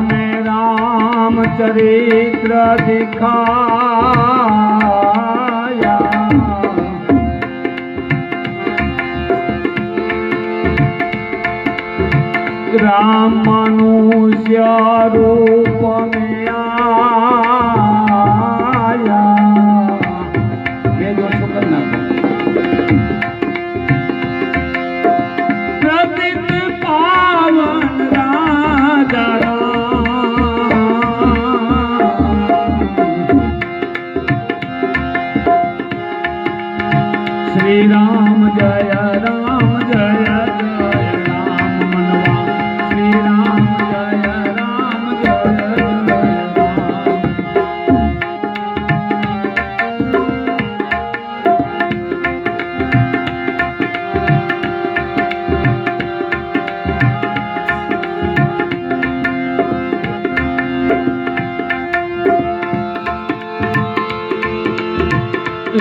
में रामचरित्र दिखाया, राम मनुष्य रूप में आया। ये जो शुक्र ना प्रतित पावन राजा श्री राम जय राम जय जय राम मनवा श्री राम जय राम जय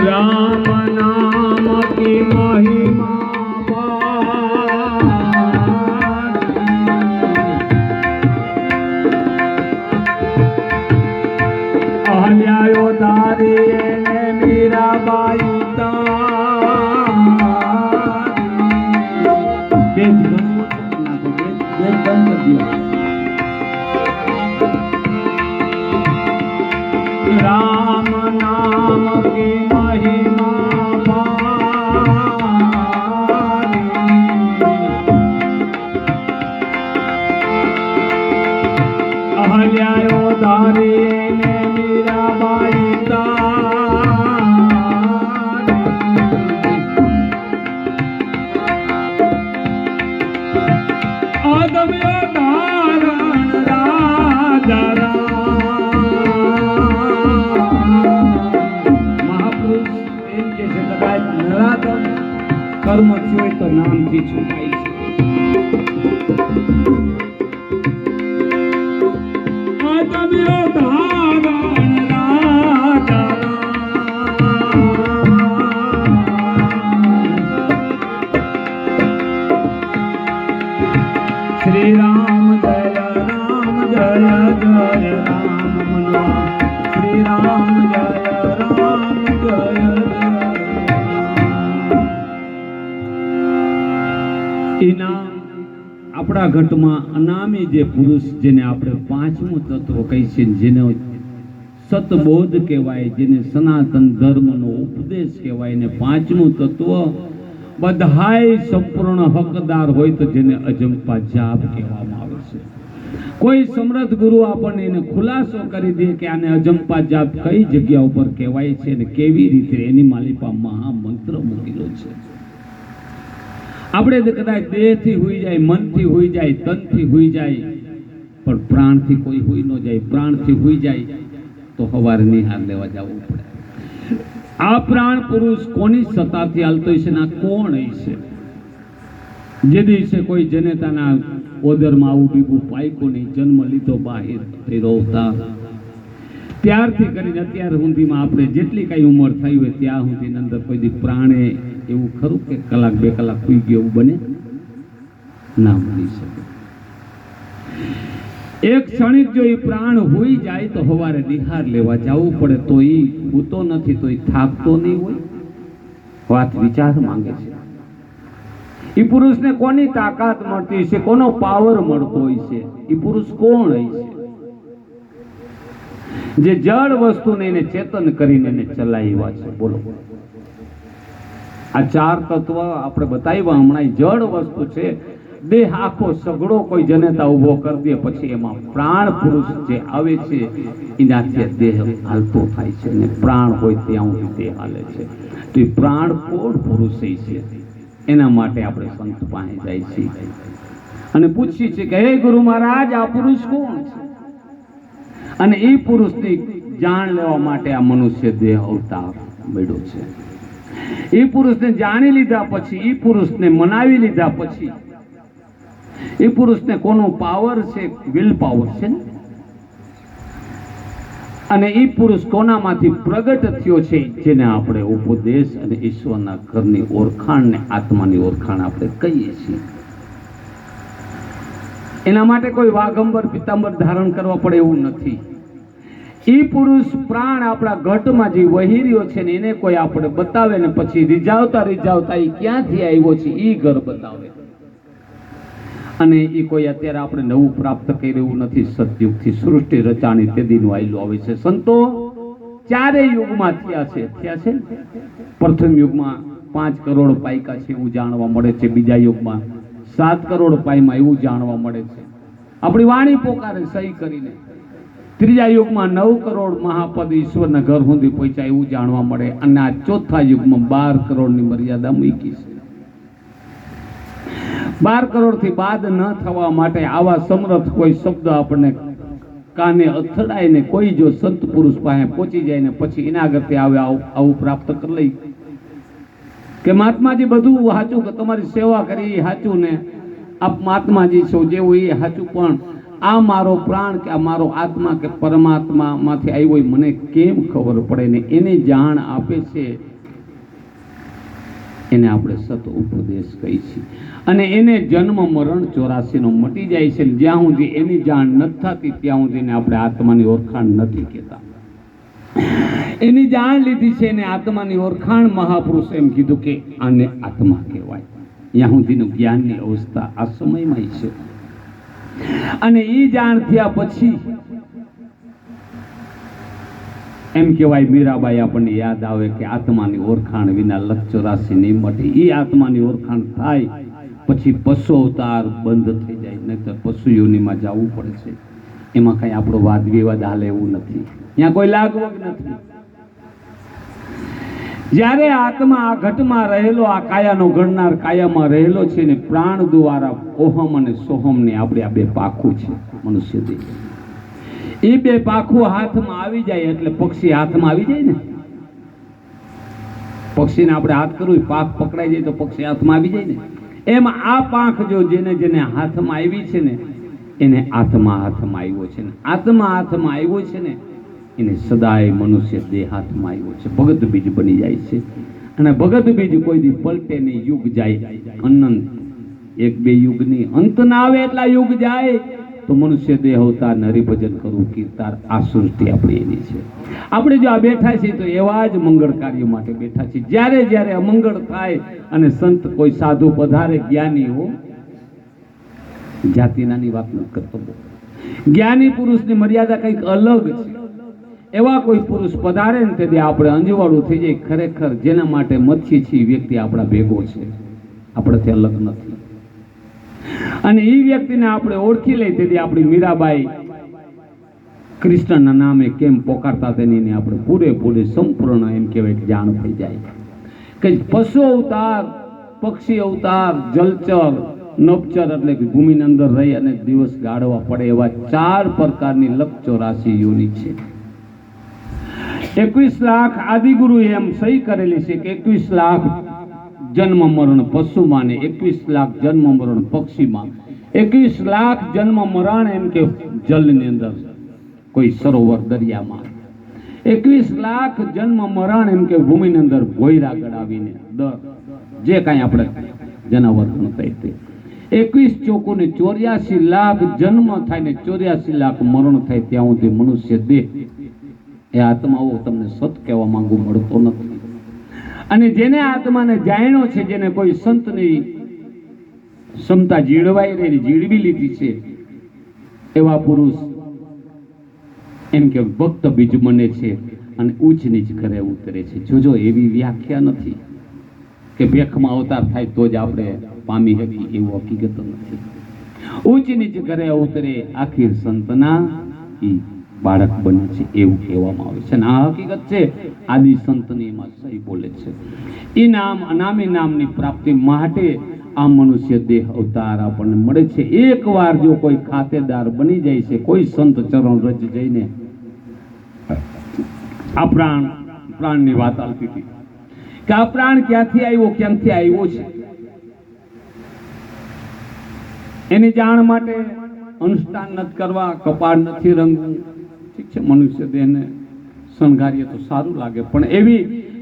राम नाम की महिमा अहल्यायो दारी ने मीराबाई राम नाम की महिमा अहल्यायो दारी ने मीराबाई अदम्य धारण राजा महापुरुष एम के से कदाच नराधम कर्म थयो तो नाम थी छुटाई छे। अदम्य धारण राजा श्री राम जय राम जय जय राम मनवा श्री राम जय राम जय इनाम આપણા ઘટમાં અનામી જે પુરુષ જેને આપણે પાંચમું તત્વ કહી છે, જેને સતબોધ કહેવાય, જેને સનાતન ધર્મનો ઉપદેશ કહેવાય, ને પાંચમું તત્વ બધાય સંપૂર્ણ હકદાર હોય તો જેને અજંપા જાપ કહેવામાં આવે છે। કોઈ સમર્થ ગુરુ આપણને એને ખુલાસો કરી દે કે આને અજંપા જાપ કઈ જગ્યા ઉપર કહેવાય છે અને કેવી રીતે એની માલિપા મહામંત્ર મૂકેલો છે। આપણે કદાચ દેહથી હોઈ જાય, મનથી હોઈ જાય, તનથી હોઈ જાય, પણ પ્રાણથી કોઈ હોઈ ન જાય। પ્રાણથી હોઈ જાય તો સવારે નિહાર લેવા જવું પડે। આ પ્રાણ પુરુષ કોની સત્તાથી હાલતો હશે ને કોણ હશે? જે દિવસે કોઈ જનેતાના ઓદરમાં આવું બીબું પાયકો નહીં, જન્મ લીધો બહાર ફેરવતા ત્યારથી કરીને અત્યાર સુધીમાં આપણે જેટલી કઈ ઉંમર થઈ હોય ત્યાં સુધી અંદર કોઈ દી પ્રાણે એવું ખરું કે કલાક બે કલાક સુઈ ગયો એવું બને ના બની શકે। એક ક્ષણિક જો એ પ્રાણ હોઈ જાય તો સવારે નિહાર લેવા જવું પડે। તો એ ભૂતો નથી તો એ થાકતો નહીં હોય। વાત વિચાર માંગે છે। એ પુરુષને કોની તાકાત મળતી છે, કોનો પાવર મળતો હોય છે? એ પુરુષ કોણ હોય છે? જે જળ વસ્તુને એને ચેતન કરીને એને ચલાવ્યા છે। બોલો, આ ચાર તત્વ આપણે બતાવ્યા હમણાં। જળ વસ્તુ છે, દેહ આખો સગડો કોઈ જનેતા ઉભો કરી દે પછી એમાં પ્રાણ પુરુષ જે આવે છે એનાથી દેહ હાલતો થાય છે અને પ્રાણ હોય ત્યાં સુધી દેહ હાલે છે। તો એ પ્રાણ કોણ પુરુષ છે એના માટે આપણે સંત પાસે જાય છીએ અને પૂછીએ છીએ કે હે ગુરુ મહારાજ આ પુરુષ કોણ છે? અને એ પુરુષની જાણ લેવા માટે આ મનુષ્ય દેહ અવતાર મળ્યો છે। એ પુરુષને જાણી લીધા પછી, એ પુરુષને મનાવી લીધા પછી, એ પુરુષને કોનો પાવર છે? વિલ પાવર છે ને। અને એ પુરુષ કોનામાંથી પ્રગટ થયો છે? જેને આપણે ઉપદેશ અને ઈશ્વરના ઘરની ઓળખાણ ને આત્માની ઓળખાણ આપણે કહીએ છીએ। એના માટે કોઈ વાઘંબર પિતાંબર ધારણ કરવા પડે એવું નથી. એ પુરુષ પ્રાણ આપણા ઘટમાં જે વહી રહ્યો છે ને એને કોઈ આપણે બતાવે ને પછી રીઝાવતા રીઝાવતા એ ક્યાંથી આવ્યો છે એ ઘર બતાવે. અને એ કોઈ અત્યારે આપણે નવું પ્રાપ્ત કરી રહ્યું નથી. સતયુગથી સૃષ્ટિ રચાણી તે દિન વાયલું આવે છે. સંતો ચારેય યુગમાં થયા છે. પ્રથમ યુગમાં 5 કરોડ પાયકા છે એવું જાણવા મળે છે. બીજા યુગમાં 7 કરોડ પાયમાં એવું જાણવા મળે છે. આપણી વાણી પોકારે સહી કરીને. ત્રીજા યુગમાં 9 કરોડ મહાપદ ઈશ્વરના ઘર સુધી પહોંચ્યા એવું જાણવા મળે. અને આ ચોથા યુગમાં 12 કરોડની મર્યાદા મૂકી છે. 12 કરોડથી બાદ ન થવા માટે આવા સમર્થ કોઈ શબ્દ આપણને કાને અથડાય ને કોઈ જો સંત પુરુષ પાસે પહોંચી જાય ને પછી એના આગળથી આવું પ્રાપ્ત કરી લઈ કે મહાત્માજી બધું સાચું, કે તમારી સેવા કરી સાચું ને આપ મહાત્માજી છો જેવું એ સાચું, પણ આ મારો પ્રાણ કે આ મારો આત્મા કે પરમાત્મા માંથી આવ્યો મને કેમ ખબર પડે ને એની જાણ આપે છે. એને આપણે સત ઉપદેશ કહી છીએ. અને એને જન્મ મરણ 84 નો મટી જાય છે. જ્યાં સુધી એની જાણ નથી થતી ત્યાં સુધી આપણે આત્માની ઓળખાણ નથી કહેતા. એની જાણ લીધી છે એને આત્માની ઓળખાણ. મહાપુરુષ એમ કીધું કે આને આત્મા કહેવાય. ત્યાં સુધીનું જ્ઞાનની અવસ્થા આ સમયમાં છે. અને એ જાણ થયા પછી એમ કહેવાય મીરાબાઈ આપણને યાદ આવે કે આત્માની ઓળખાણ વિના 84 નહીં મટે. એ આત્માની ઓળખાણ થાય પછી પશુ અવતાર બંધ થઈ જાય, નહીતર પશુ યોનિમાં જવું પડે છે. એમાં કઈ આપણો વાદ વિવાદ હાલે એવું નથી. ત્યાં કોઈ લાગવગ નથી. જ્યારે આત્મા આ ઘટમાં રહેલો, આ કાયાનો ઘડનાર કાયામાં રહેલો છે ને પ્રાણ દ્વારા ઓહમ અને સોહમ ને આપણે આ 2 પાખું છે મનુષ્ય દેહ. એ 2 પાખું હાથમાં આવી જાય એટલે પક્ષી હાથમાં આવી જાય ને. પક્ષીને આપણે હાથ કરવું, પાંખ પકડાઈ જાય તો પક્ષી હાથમાં આવી જાય ને. એમ આ પાંખ જો જેને હાથમાં આવી છે ને એને આત્મા હાથમાં આવ્યો છે ને. આત્મા હાથમાં આવ્યો છે ને એને સદાય મનુષ્ય દેહ હાથમાં આવ્યો છે. ભગત બીજ બની જાય છે. અને ભગત બીજ કોઈ દી પલટે નહીં. યુગ જાય અનંત. 1-2 યુગની અંત ના આવે એટલા યુગ જાય તો મનુષ્ય દેહ અવતાર હરિભજન કરવું, કીર્તાર, આ સૃષ્ટિ આપણી એની છે. આપણે જો આ બેઠા છીએ તો એવા જ મંગળ કાર્ય માટે બેઠા છીએ. જ્યારે જ્યારે અમંગળ થાય અને સંત કોઈ સાધુ પધારે જ્ઞાની હો, જાતિનાની વાત ન કરતો, જ્ઞાની પુરુષની મર્યાદા કંઈક અલગ છે. એવા કોઈ પુરુષ પધારે ને તેથી આપણે અંજવાળું થઈ જાય. ખરેખર જેના માટે મથીએ છીએ વ્યક્તિ આપણા ભેગો છે, આપણાથી અલગ નથી. અને એ વ્યક્તિને આપણે ઓળખી લઈ તેથી આપણી મીરાબાઈ કૃષ્ણના નામે કેમ પોકારતા તેની આપણે પૂરેપૂરી સંપૂર્ણ એમ કહેવાય કે જાણ થઈ જાય કે પશુ અવતાર, પક્ષી અવતાર, જલચર, નભચર એટલે કે ભૂમિની અંદર રહી અને દિવસ ગાળવા પડે એવા 4 પ્રકારની 84 યોનિ છે. 21 લાખ આદિગુરુ એમ સહી કરેલી છે કે 21 લાખ જન્મ મરણ પશુમાં ને 21 લાખ જન્મ મરણ પક્ષીમાં, 21 લાખ જન્મ મરણ એમ કે જલની અંદર કોઈ સરોવર દરિયામાં, 21 લાખ જન્મ મરણ એમ કે ભૂમિની અંદર ભોયરા ગળાવીને દર જે કાંઈ આપણે જનાવર ગણતા તે 21 ચોકું ને 84 લાખ જન્મ થાય ને 84 લાખ મરણ થાય ત્યાં સુધી મનુષ્ય દેહ એ આત્માઓ તમને સત કહેવા માંગુ મળતો નથી. અને જેને આત્માને જાણ્યો છે, જેને કોઈ સંતની ક્ષમતા જીળવાઈ રહી જીળવી લીધી છે એવા પુરુષ એમ કે ભક્ત બીજ મને છે અને ઉચ્ચ નીચ કરે ઉતરે છે. જોજો એવી વ્યાખ્યા નથી કે ભેખમાં અવતાર થાય તો જ આપણે પામી શકીએ, એવું હકીકત નથી. ઉચ્ચ નીચ કરે ઉતરે આખીર સંતના ઈ બાળક બને છે એવું કહેવામાં આવે છે. અને આ હકીકત છે. આદિ સંતની એમાં સહી બોલે છે. એ નામ અનામી નામની પ્રાપ્તિ માટે આ મનુષ્ય દેહ અવતાર આપણને મળે છે. એકવાર જો કોઈ ખાતેદાર બની જાય છે, કોઈ સંત ચરણ રજ જઈને આ પ્રાણની વાત આવતી હતી કે આ પ્રાણ ક્યાંથી આવ્યો, ક્યાંથી આવ્યો છે એની જાણ માટે અનુષ્ઠાન નથી કરવા, કપાળ નથી રંગવું. ઠીક છે, મનુષ્ય દેહને શણગારીએ તો સારું લાગે, પણ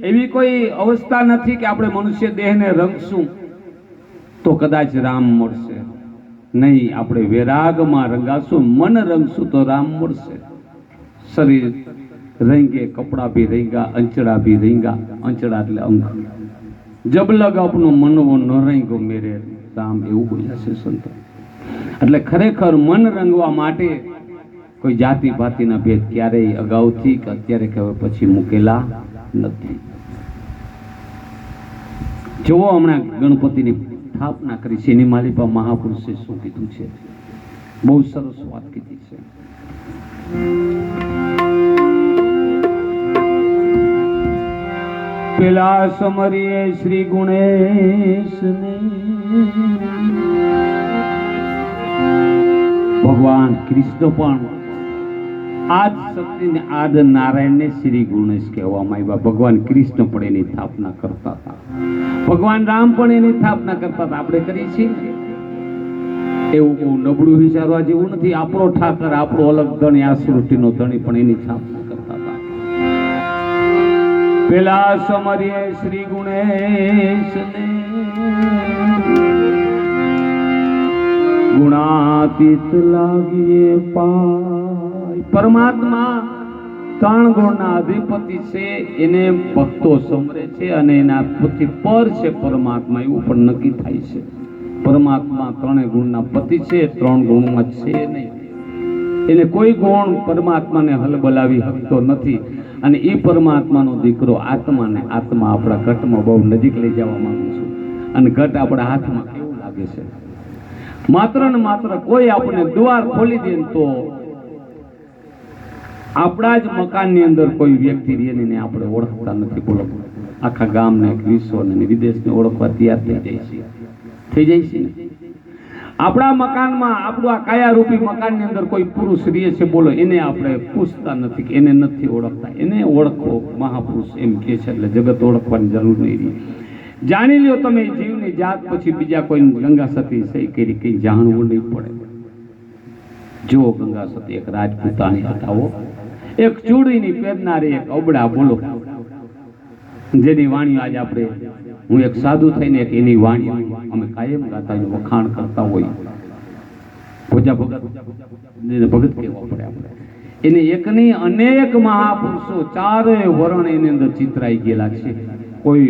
એવી કોઈ અવસ્થા નથી કે આપણે મનુષ્ય દેહને રંગશું તો કદાચ રામ મળશે. નહીં, આપણે વૈરાગમાં રંગાશું, મન રંગશું તો રામ મળશે. શરીર રેંગે, કપડા ભી રેંગા, અંચડા ભી રેંગા. અંચડા એટલે અંગ. જબ લગ આપનો મનવો ન રેંગો મેરે રામ, એવું બોલ્યા છે સંતો. એટલે ખરેખર મન રંગવા માટે કોઈ જાતિ ભાતિના ભેદ ક્યારેય અગાઉથી કે અત્યારે કે હવે પછી મૂકેલા નથી. જુઓ, હમણાં ગણપતિની સ્થાપના કરી છે, એની માલિપા મહાપુરુષે શું કીધું છે? બહુ સરસ વાત કીધી છે. પેલા સમરીએ શ્રી ગુણેશને ભગવાન કૃષ્ણ પણ આજ શક્તિને આદ નારાયણને શ્રી ગુણેશ કહેવામાં આવ્યા. ભગવાન કૃષ્ણ પણ એની સ્થાપના કરતા હતા, ભગવાન રામ પણ એની સ્થાપના કરતા હતા. આપણે કરી છીએ એવું બહુ નબળું વિચારવા જેવું નથી. આપણો ઠાકર, આપણો અલગ ધણી, આ સૃષ્ટિનો ધણી પણ એની સ્થાપના કરતા હતા. પેલા સમરીએ શ્રી ગુણેશને ગુણાતીત લાગીએ પાય. પરમાત્મા 3 ગુણના અધિપતિ છે, એને ભક્તો સમરે છે અને એના પતિ પર છે પરમાત્મા, એવું પણ નક્કી થાય છે. પરમાત્મા 3 ગુણના પતિ છે, 3 ગુણમાં છે નહીં. એને કોઈ ગુણ પરમાત્માને હલબલાવી શકતો નથી. અને એ પરમાત્માનો દીકરો આત્માને, આત્મા આપણા ઘટમાં બહુ નજીક લઈ જવા માંગુ છું. અને ઘટ આપણા હાથમાં કેવું લાગે છે? માત્ર ને માત્ર કોઈ આપણે દ્વાર ખોલી દે તો આપણા જ મકાનની અંદર કોઈ વ્યક્તિ એને આપણે ઓળખતા નથી. બોલો, આખા ગામને, વિશ્વને, વિદેશને ઓળખવા તૈયાર થઈ જાય છે ને. આપણા મકાનમાં, આપણું આ કાયારૂપી મકાનની અંદર કોઈ પુરુષ રહે છે, બોલો, એને આપણે પૂછતા નથી કે એને નથી ઓળખતા. એને ઓળખો મહાપુરુષ એમ કે છે, એટલે જગત ઓળખવાની જરૂર નહીં રહી. જાણી લ્યો તમે જીવની જાત, પછી બીજા કોઈ ગંગા સતી સહી કરી કઈ જાણવું નહીં પડે. જો ગંગા સતી એક રાજપૂતાણી હતા, એક ચૂડીની પહેરનારી, એક અબડા, બોલો, જેની વાણી આજે આપણે, હું એક સાધુ થઈને એક એની વાણી અમે કાયમ ગાતા વખાણ કરતા હોય. ભોજા ભગત કહેવા પડે આપણે. એને એકની અનેક મહાપુરુષો 4 વરણ એની અંદર ચિતરાઈ ગયેલા છે. કોઈ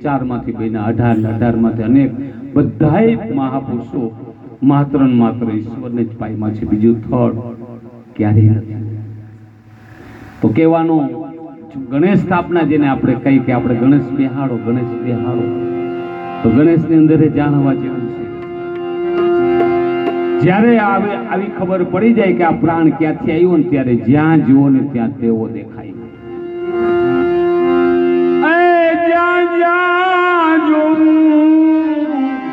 4 માંથી બેના 18 માંથી અનેક બધાય મહાપુરુષો માત્ર ને માત્ર ઈશ્વરને જ પાયમાં છે, બીજું થર્ડ ક્યારેય નથી. તો કહેવાનો ગણેશ સ્થાપના જેને આપણે કહી કે આપણે ગણેશ બેહાડો, ગણેશ બેહાડો, તો ગણેશની અંદર જાણવા જેવું છે. જ્યારે આવી ખબર પડી જાય કે આ પ્રાણ ક્યાંથી આવ્યો ને, ત્યારે જ્યાં જુઓ ને ત્યાં તેવો દેખાય.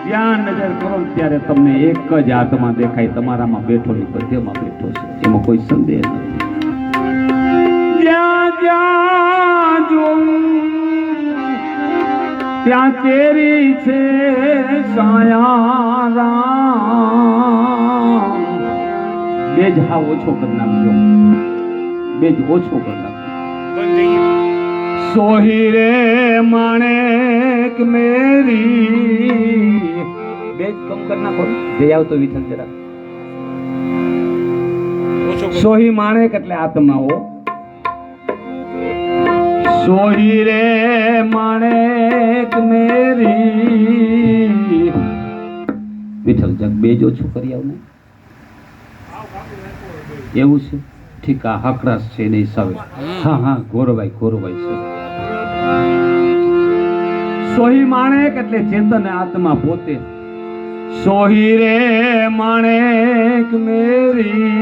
જ્યાં નજર કરો ત્યારે તમને એક જ આત્મા દેખાય, તમારામાં બેઠો ને બધેમાં બેઠો છે, એમાં કોઈ સંદેહ નથી. ત્યાં તેરી છે સાયા રામ. બેજ હા ઓછો કરી નાખજો, બેજ ઓછો કરી નાખજો. સોહી રે માણેક મેરી, બેજ કમ કરી નાખો, જઈ આવતો વિઠ્ઠલ જરા. સોહી માણેક એટલે આત્માઓ. સોહી રે માણેક મેરી, વિઠ્ઠલ જગ બેજ ઓછું કરી આવ ને, એવું છે. ઠીક, આ હકરાસ છે નહીં સાવે. હા હા, ગોરભાઈ છે. સોહી માણેક એટલે ચેતન આત્મા પોતે. સોહી રે માણેક મેરી,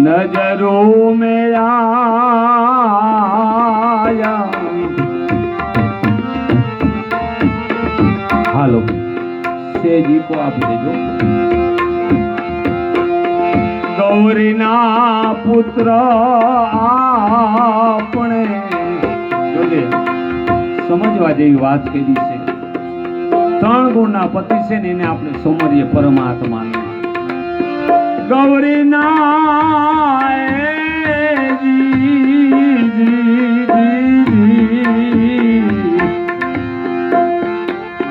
નજરો મેં આયા. હાલો સેજી કો આપી દેજો. ગૌરીના પુત્ર આપણે, જોજે સમજવા જેવી વાત કરી છે. 3 ગુણના પતિ છે ને, એને આપણે સમરીએ પરમાત્માને. ગૌરીના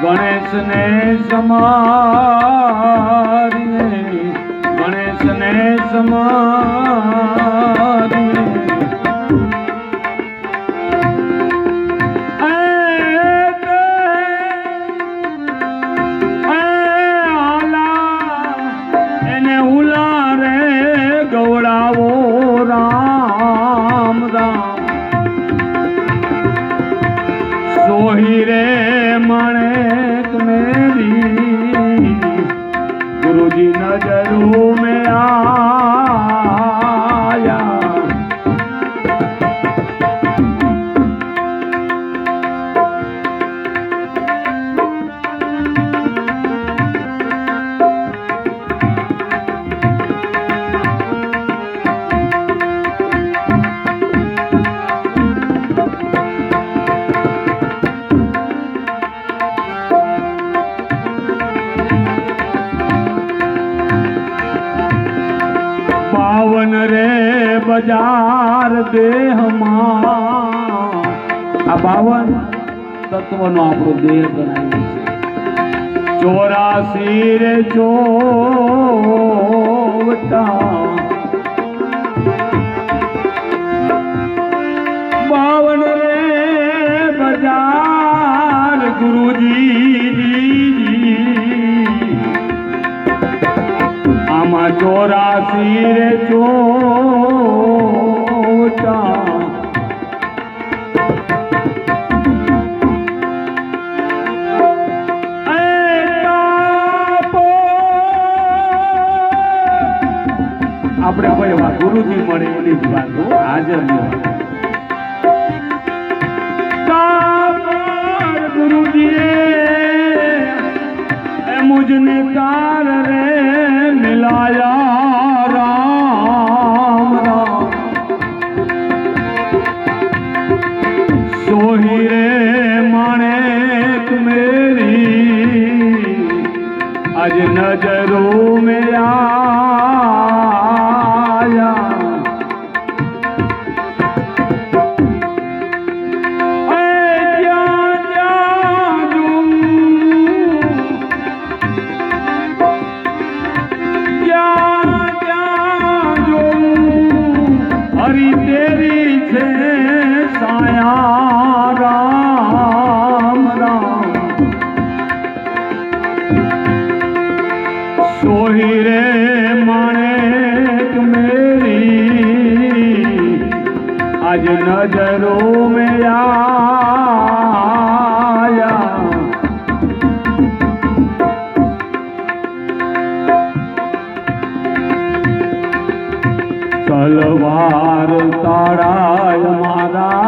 ગણેશ ને સમારીએ, ગણેશ ને સમારીએ. એને ઉલા રે ગવડાવો રામ રામ. સોહી રે માણેક મેરી, ગુરુજી નજરો में आया. પાવન રે બજાર દેહમાં, આ 52 તત્વનો આપણો દેહ ગણાય છે. 84 રે ચોવટા, 52 રે બજાર ગુરુજી. આમાં 84 રે ચોવટા. આપણે કોઈ વાત ગુરુજી મળે એની જ વાત હાજર ગુરુજી મુझने कार रे मिलाया राम राम. सोही रे माणेक मेरी, आज नजरों में आया. हरी तेरी छे साया राम राम. सोही रे माणेक मेरी, आज नजरों में आया. તલવાર તાળાય મારા,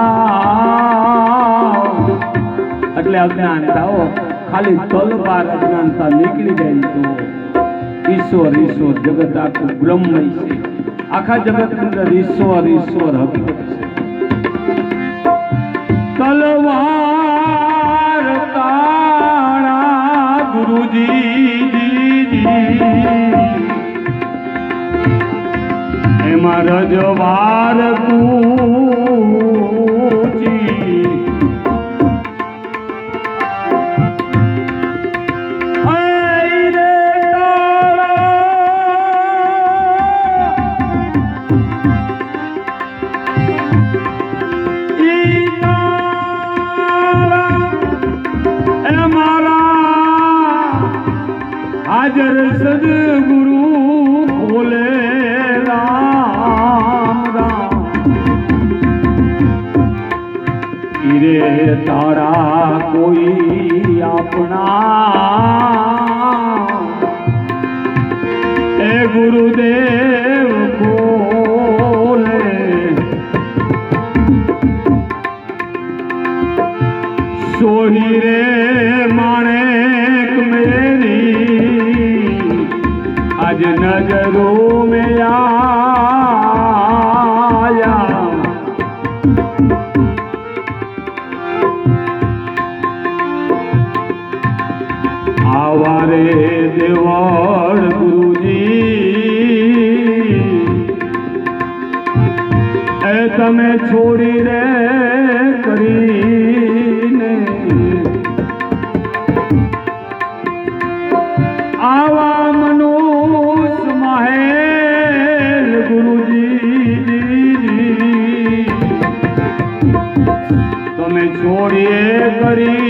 એટલે અજ્ઞાનતા હો, ખાલી તલવાર અજ્ઞાનતા નીકળી જાય તો ઈશ્વર ઈશ્વર જગત આખું બ્રહ્મય છે. આખા જગત અંદર ઈશ્વર ઈશ્વર હકીકત છે. તલવાર તાળા ગુરુજી, એમાં રજવાર કૂચી. હાજર સદગુરુ ખોલે રામ રામ. ઈરે તારા કોઈ આપણા, એ ગુરુદેવ ખોલે. સોહી રે માણેક મેરી, आज नजरों में आया. आवारे देवड़ गुरुजी, ए तमे छोड़ी रे કરીને ચોરીએ કરીને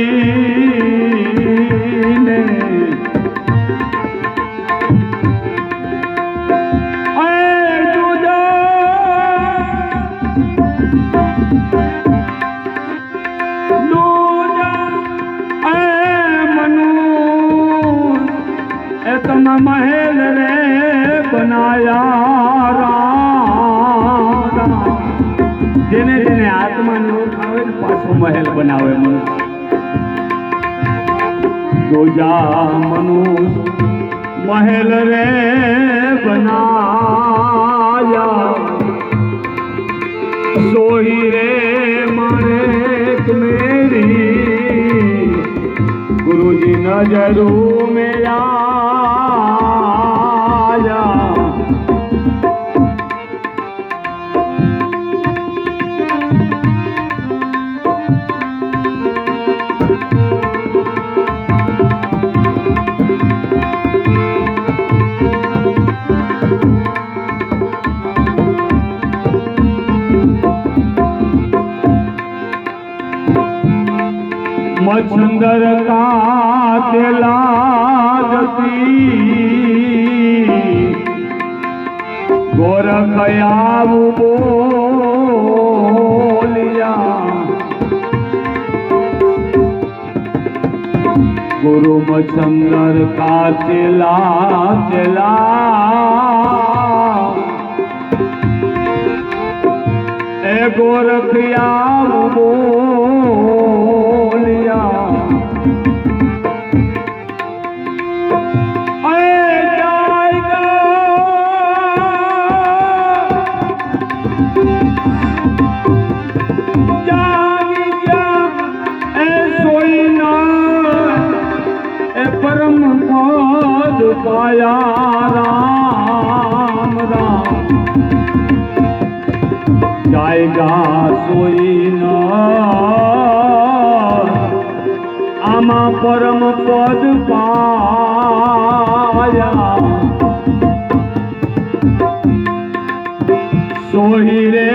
महल रे बनाया राम जेने जेने आत्मा ने उठावे ने पाछो महल बनावे दूजा मनुष्य महल रे बनाया सोही रे मारे मेरी गुरुजी नजरों में मच्छंदर का तेला जती गोरखया बोलिया गुरु मच्छंदर का तेला तेला ए गोरखया बोलिया परम पद पाया राम राम जाएगा सोई न आमा परम पद पाया सोही रे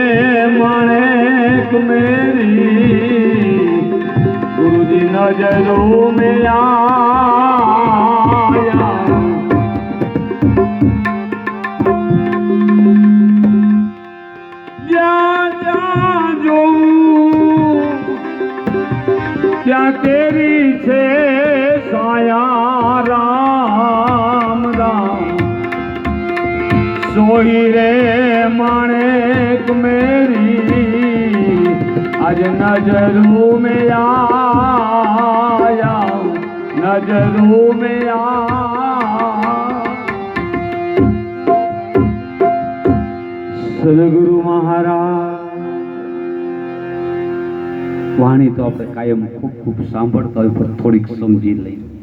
माणेक मेरी गुरुजी नजरों में आया जहाँ जहाँ जो क्या तेरी छे साया राम राम सोही रे माणेक मेरी आज नजरों में आया नजरों में सदगुरु महाराज वाणी तो આપણે કાયમ ખૂબ ખૂબ સાંભળતા હોય પણ થોડીક સમજી લઈએ